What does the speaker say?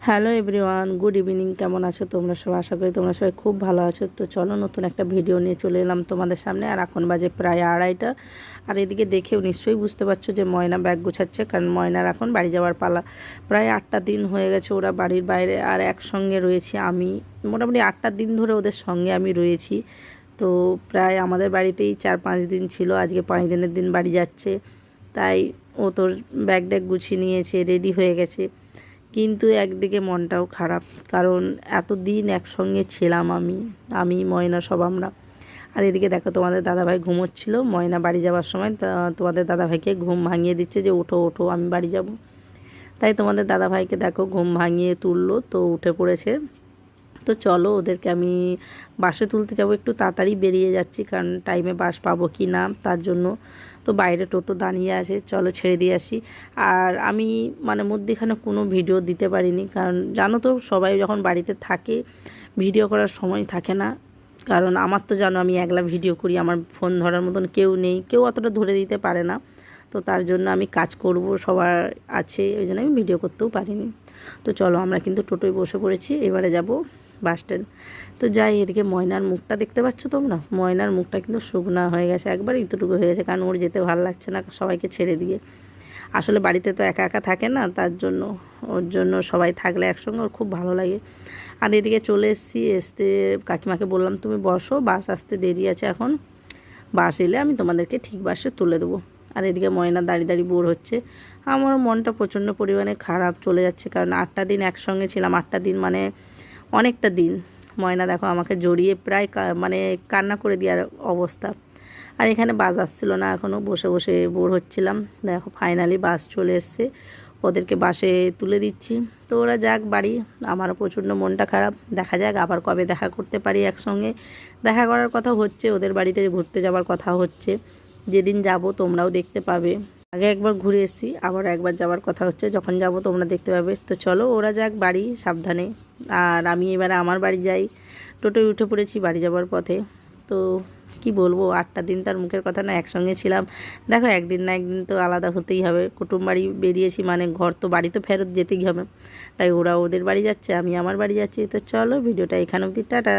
Hello everyone, good evening. কেমন আছো তোমরা সবাই? আশা করি তোমরা সবাই খুব ভালো আছো। তো চলো নতুন একটা ভিডিও নিয়ে চলে এলাম তোমাদের সামনে। আর এখন বাজে প্রায় 2:30। আর এদিকে দেখেও নিশ্চয়ই বুঝতে পারছো যে ময়না ব্যাগ গোছাচ্ছে, কারণ ময়নার এখন বাড়ি যাওয়ার পালা। প্রায় 8টা দিন হয়ে গেছে ওরা বাড়ির বাইরে, আর একসঙ্গে রয়েছি আমি। মোটামুটি 8টা দিন ধরে ওদের সঙ্গে আমি রয়েছি। তো প্রায় আমাদের বাড়িতেই 4-5 দিন ছিল, আজকে 5 দিনের দিন বাড়ি যাচ্ছে। তাই ও তোর ব্যাগ ট্যাগ গুছিয়ে নিয়েছে, রেডি হয়ে গেছে। কিন্তু একদিকে মনটাও খারাপ, কারণ এতদিন একসঙ্গে ছিলাম আমি ময়না সব আমরা। আর এদিকে দেখো তোমাদের দাদাভাই ঘুমোচ্ছিল, ময়না বাড়ি যাওয়ার সময় তোমাদের দাদাভাইকে ঘুম ভাঙিয়ে দিচ্ছে যে ওঠো ওঠো আমি বাড়ি যাব। তাই তোমাদের দাদাভাইকে দেখো ঘুম ভাঙিয়ে তুললো, তো উঠে পড়েছে। তো চলো ওদেরকে আমি বাসে তুলতে যাব, একটু তাড়াতাড়ি বেরিয়ে যাচ্ছি, কারণ টাইমে বাস পাবো কি না তার জন্য। তো বাইরে টোটো দাঁড়িয়ে আছে, চলো ছেড়ে দিয়ে আসি। আর আমি মধ্যেখানে কোনো ভিডিও দিতে পারিনি, কারণ জানো তো সবাই যখন বাড়িতে থাকে ভিডিও করার সময় থাকে না। কারণ আমার তো জানো আমি একলা ভিডিও করি, আমার ফোন ধরার মতন কেউ নেই, কেউ অতটা ধরে দিতে পারে না। তো তার জন্য আমি কাজ করব সবার আছে, ওই জন্য আমি ভিডিও করতেও পারিনি। তো চলো আমরা কিন্তু টোটোয় বসে পড়েছি, এবারে যাব বাস স্ট্যান্ড। তো যাই, এদিকে ময়নার মুখটা দেখতে পাচ্ছ তোমরা, ময়নার মুখটা কিন্তু শুকনা হয়ে গেছে, একবার এতটুকু হয়ে গেছে, কারণ ওর যেতে ভালো লাগছে না সবাইকে ছেড়ে দিয়ে। আসলে বাড়িতে তো একা একা থাকে না, তার জন্য ওর জন্য সবাই থাকলে একসঙ্গে ওর খুব ভালো লাগে। আর এদিকে চলে এসতে কাকিমাকে বললাম তুমি বসো, বাস আসতে দেরি আছে এখন, বাস এলে আমি তোমাদেরকে ঠিক বাসে তুলে দেবো। আর এদিকে ময়না দাঁড়িয়ে দাঁড়িয়ে বোর হচ্ছে। আমার মনটা প্রচণ্ড পরিমাণে খারাপ চলে যাচ্ছে, কারণ 8টা দিন একসঙ্গে ছিলাম, 8টা দিন অনেকটা দিন। ময়না দেখো আমাকে জড়িয়ে প্রায় কান্না করে দেওয়ার অবস্থা। আর এখানে বাস আসছিল না, এখনও বসে বসে বোর হচ্ছিলাম। দেখো ফাইনালি বাস চলে এসছে, ওদেরকে বাসে তুলে দিচ্ছি। তো ওরা যাক বাড়ি, আমারও প্রচণ্ড মনটা খারাপ। দেখা যাক আবার কবে দেখা করতে পারি একসঙ্গে। দেখা করার কথা হচ্ছে, ওদের বাড়িতে ঘুরতে যাওয়ার কথা হচ্ছে, যেদিন যাব তোমরাও দেখতে পাবে। আগে একবার ঘুরে এসেছি, আবার একবার যাওয়ার কথা হচ্ছে, যখন যাব তোমরা দেখতে পাবে। তো চলো ওরা যাক বাড়ি সাবধানে, আর আমি এবারে আমার বাড়ি যাই। টোটোয় উঠে পড়েছি বাড়ি যাওয়ার পথে। তো কি বলবো, 8টা দিন তার মুখের কথা না, একসঙ্গে ছিলাম। দেখো একদিন না একদিন তো আলাদা হতেই হবে, কুটুম বাড়ি বেরিয়েছি ঘর তো বাড়ি তো ফেরত যেতেই হবে। তাই ওরা ওদের বাড়ি যাচ্ছে, আমি আমার বাড়ি যাচ্ছি। তো চলো ভিডিওটা এখানে অবধি, টাটা।